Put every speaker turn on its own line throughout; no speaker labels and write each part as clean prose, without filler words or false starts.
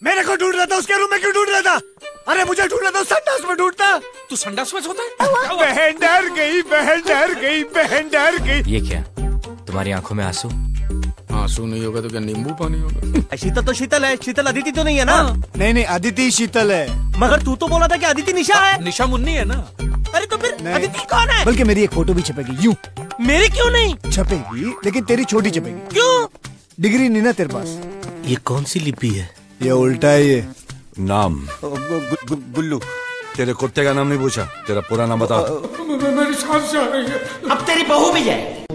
मेरे को ढूंढ रहा था, उसके रूम में क्यों ढूंढ रहा था? अरे मुझे ढूंढ रहा था, संडास में ढूंढता।
तू संडास में सोता है?
बहन डर गई, बहन डर गई, बहन डर गई।
ये क्या, तुम्हारी आंखों में आंसू?
आंसू नहीं होगा तो क्या नींबू पानी होगा?
शीतल तो शीतल है, शीतल अदिति तो नहीं है ना?
नहीं नहीं, अदिति शीतल है।
मगर तू तो बोला था कि अदिति निशा है।
निशा मुन्नी है ना?
अरे तो फिर अदिति कौन है?
बल्कि मेरी एक फोटो भी छपेगी यूं।
मेरी क्यों नहीं
छपेगी, लेकिन तेरी छोटी छपेगी।
क्यों?
डिग्री नहीं ना तेरे पास।
ये कौन सी लिपि है?
ये उल्टा है ये।
नाम
गुल्लू।
तेरे कुत्ते का नाम नहीं पूछा, तेरा पूरा नाम बता।
मेरी सांस आ रही है।
अब तेरी बहू भी है।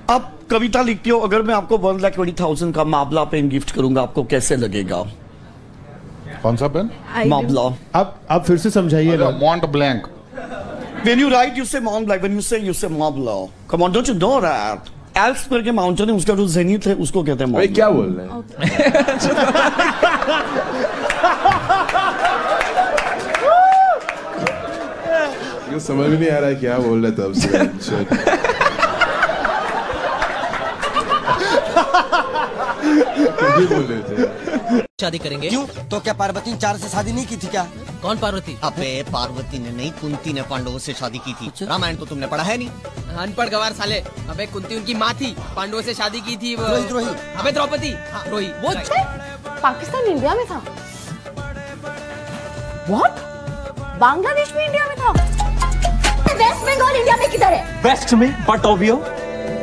आप कविता लिखती हो, अगर मैं आपको 1,20,000 का मामला पेन गिफ्ट करूंगा, आपको कैसे लगेगा?
कौन सा पेन?
मामला।
आप फिर से समझाइए ना।
मॉन्ट blank.
When you write, you say Mont Blanc. When you say Mabla. Come on, don't you know that? Alps पर के माउंटेन है, उसका जो जेनिथ है, उसको कहते हैं Mont Blanc.
क्या बोल रहे हैं? ये समझ में नहीं आ रहा है क्या बोल रहे तब से। बोल रहे थे
शादी करेंगे।
क्यों? तो क्या पार्वती ने 4 से शादी नहीं की थी क्या?
कौन पार्वती?
अबे पार्वती ने नहीं, कुंती ने पांडवों से शादी की थी। रामायण तो तुमने पढ़ा है नहीं?
अनपढ़ गवार साले। अबे कुंती उनकी माँ थी, पांडवों से शादी की थी वो।
द्रोही।
अबे द्रौपदी। द्रोही वो।
पाकिस्तान इंडिया में था। What? बांग्लादेश में इंडिया में था। वेस्ट बंगाल इंडिया में किधर है?
वेस्ट में, बट ऑब्वियो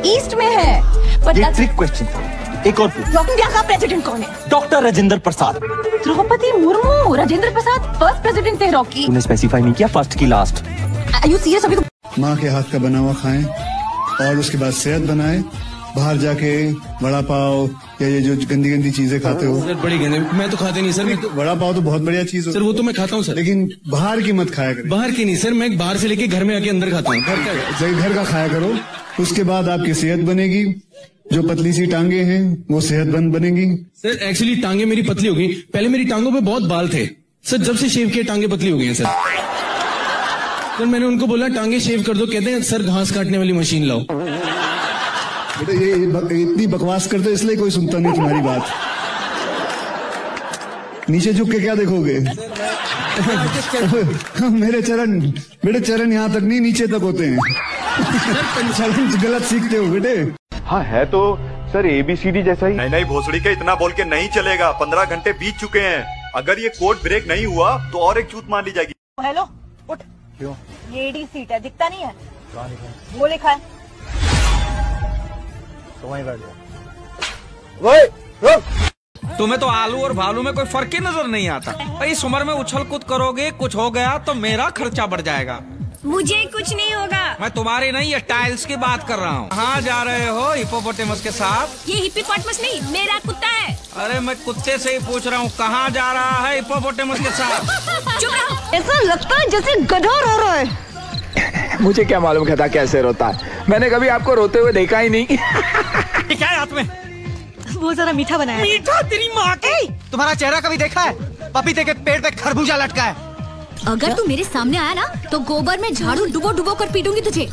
ईस्ट में है। But
ये
that's-
ट्रिक क्वेश्चन था। एक और पूछ।
इंडिया का प्रेसिडेंट कौन है?
Doctor Rajendra Prasad.
Draupadi Murmu. Rajendra Prasad first president थे रॉकी।
तूने स्पेसिफाई नहीं किया फर्स्ट की लास्ट।
Are you serious? अभी
माँ के हाथ का बना हुआ खाएं और उसके बाद सेहत बनाएं। बाहर जाके वड़ा पाव या ये जो गंदी गंदी चीजें खाते हो।
सर बड़ी गंदी, मैं तो खाता नहीं सर।
वड़ा पाव तो बहुत बढ़िया चीज हो
सर वो तो मैं खाता हूँ सर,
लेकिन बाहर की मत खाया करो।
बाहर की नहीं सर, मैं बाहर से लेके घर में आके अंदर खाता हूँ।
घर का खाया करो, उसके बाद आपकी सेहत बनेगी। जो पतली सी टांगे हैं वो सेहतमंद बनेगी।
सर एक्चुअली टांगे मेरी पतली हो गई, पहले मेरी टांगों पे बहुत बाल थे सर, जब से शेव किए टांगे पतली हो गई हैं सर। सर मैंने उनको बोला टांगे शेव कर दो, कहते हैं सर घास काटने वाली मशीन लाओ।
बेटा ये इतनी बकवास करते हो इसलिए कोई सुनता नहीं तुम्हारी बात। नीचे झुक के क्या देखोगे? मेरे चरण यहाँ तक नहीं, नीचे तक होते हैं। चरण गलत सीखते हो बेटे।
हाँ है तो सर ABCD जैसा ही।
नहीं भोसड़ी के इतना बोल के नहीं चलेगा, 15 घंटे बीत चुके हैं। अगर ये कोड ब्रेक नहीं हुआ तो और एक चूत मान ली जाएगी।
हेलो उठ।
क्यों?
ये डी सीट है, दिखता नहीं है? वो लिखा है।
तो वहीं बैठ जाओ।
तुम्हें तो आलू और भालू में कोई फर्क ही नजर नहीं आता। इस उम्र में उछल कूद करोगे, कुछ हो गया तो मेरा खर्चा बढ़ जाएगा।
मुझे कुछ नहीं होगा।
मैं तुम्हारी नहीं, ये टाइल्स की बात कर रहा हूँ। कहाँ जा रहे हो हिप्पोपोटेमस के साथ?
ये हिप्पोपोटेमस नहीं, मेरा कुत्ता है।
अरे मैं कुत्ते से ही पूछ रहा हूँ, कहाँ जा रहा है हिप्पोपोटेमस के साथ?
चुप रहो। ऐसा लगता है जैसे गधा रो रहा है।
मुझे क्या मालूम गधा कैसे रोता है, मैंने कभी आपको रोते हुए देखा ही नहीं।
ये क्या है हाथ में?
वो जरा मीठा बनाया।
मीठा तेरी माँ की।
तुम्हारा चेहरा कभी देखा है? पपीते के पेड़ पे खरबूजा लटका है।
अगर तू मेरे सामने आया ना तो गोबर में झाड़ू डुबो डुबो कर पीटूंगी तुझे।